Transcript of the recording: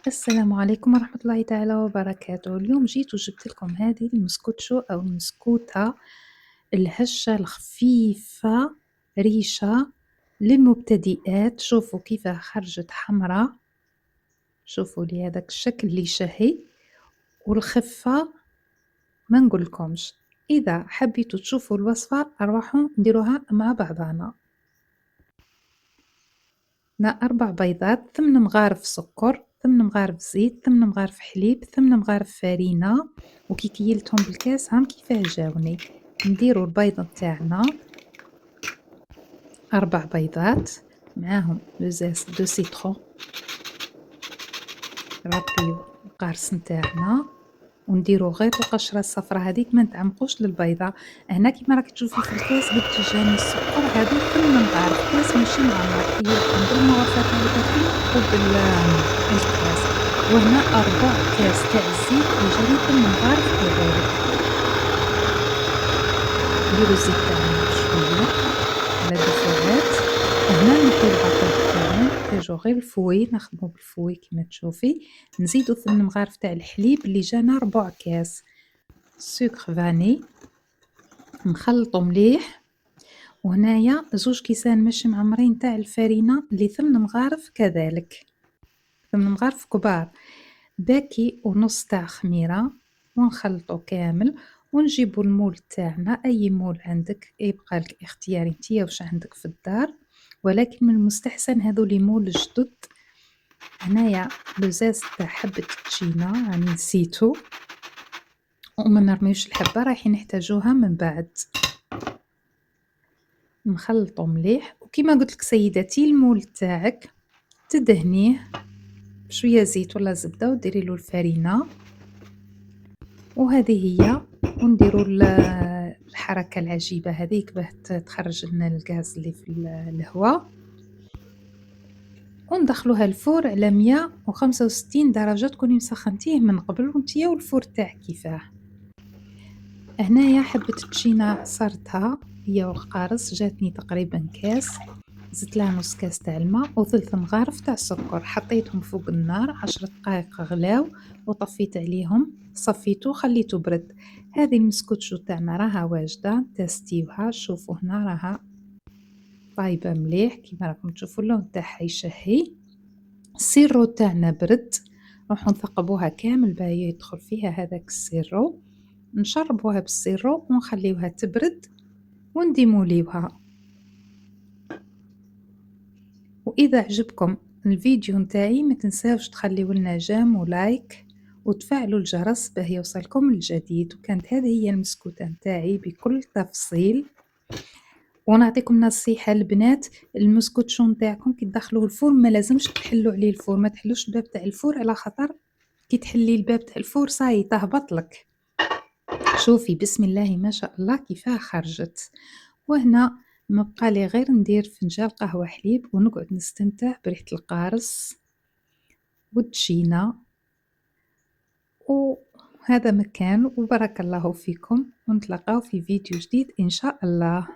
السلام عليكم ورحمة الله تعالى وبركاته. اليوم جيت وجبت لكم هذه المسكوتشو أو المسكوتة الهشة الخفيفة ريشة للمبتدئات. شوفوا كيفها خرجت حمرة، شوفوا لي هذاك الشكل اللي شهي والخفة ما نقولكمش. إذا حبيتوا تشوفوا الوصفة أروحوا نديروها مع بعضنا. 4 بيضات، 8 مغارف سكر، 8 مغارف زيت، 8 مغارف حليب، 8 مغارف فرينة، وكي كيلتهم بالكاس هام كيفاه جاوني. نديرو البيض نتاعنا 4 بيضات معاهم زاز دو سيترون، نربيو القارص نتاعنا ونديرو غير القشرة الصفرا هذيك ما نتعمقوش للبيضة. هنا كيما راك تشوفي في الكاس قد جاني السكر هذو 8 مغارف، كاس ماشي معمر كيلتهم بالمغرفة تاع الكافي وبالكاس. وهنا 4 كاس تاع الزيت وجاني 8 مغارف كذلك. نديرو الزيت تاعنا بشوية على دفوات. هنا نحيو الباطيط تاعنا نحتاجو غير الفوي، نخدمو بالفوي كيما تشوفي. نزيدو 8 مغارف تاع الحليب اللي جانا 4 كاس، سكر فاني نخلطو مليح. وهنايا 2 كيسان ماشي معمرين تاع الفرينة اللي 8 مغارف كذلك، 8 مغارف كبار. باكي ونص تاع خميرة ونخلطو كامل. ونجيبو المول تاعنا، اي مول عندك يبقى لك اختياري نتيا واش عندك في الدار، ولكن من المستحسن هذو لي مول جدد. هنايا لزاز تاع حبة تشينا راني نسيتو وما نرميوش الحبة رايحين نحتاجوها من بعد. نخلطو مليح وكيما قلت لك سيداتي المول تاعك تدهنيه بشويه زيت ولا زبده وديري له الفرينه وهذه هي. ونديروا الحركه العجيبه هذيك باه تخرج لنا الغاز اللي في الهواء، وندخلوها الفور على 165 درجه تكوني مسخنتيه من قبل وانتيا والفور تاعك كيفاه. هنايا حبة تشينا عصرتها هي والقارص جاتني تقريبا كاس، زدت لها نص كاس تاع الماء وثلث مغارف تاع السكر، حطيتهم فوق النار 10 دقائق غلاو وطفيت عليهم، صفيتو خليتو برد. هذه المسكوتشو تاعنا راها واجده، تستيوها. شوفوا هنا راها طايبه مليح كيما راكم تشوفوا اللون تاعها يشهي. السيرو تاعنا برد، نروحو نثقبوها كامل باه يدخل فيها هذاك السيرو، نشربوها بالسيرو ونخليوها تبرد ونديموليوها. وإذا عجبكم الفيديو نتاعي ما تنساوش تخليوا لنا جيم ولايك وتفعلوا الجرس باه يوصلكم الجديد. وكانت هذه هي المسكوتة نتاعي بكل تفصيل. ونعطيكم نصيحة البنات، المسكوتشو نتاعكم كي تدخلوه الفور ما لازمش تحلوا عليه الفور، ما تحلوش الباب تاع الفور على خطر كي تحلي الباب تاع الفور صاي تهبط لك. شوفي بسم الله ما شاء الله كيفاه خرجت. وهنا ما بقى لي غير ندير فنجان قهوة حليب ونقعد نستمتع بريحة القارص والتشينا. وهذا مكان وبارك الله فيكم، ونتلاقاو في فيديو جديد إن شاء الله.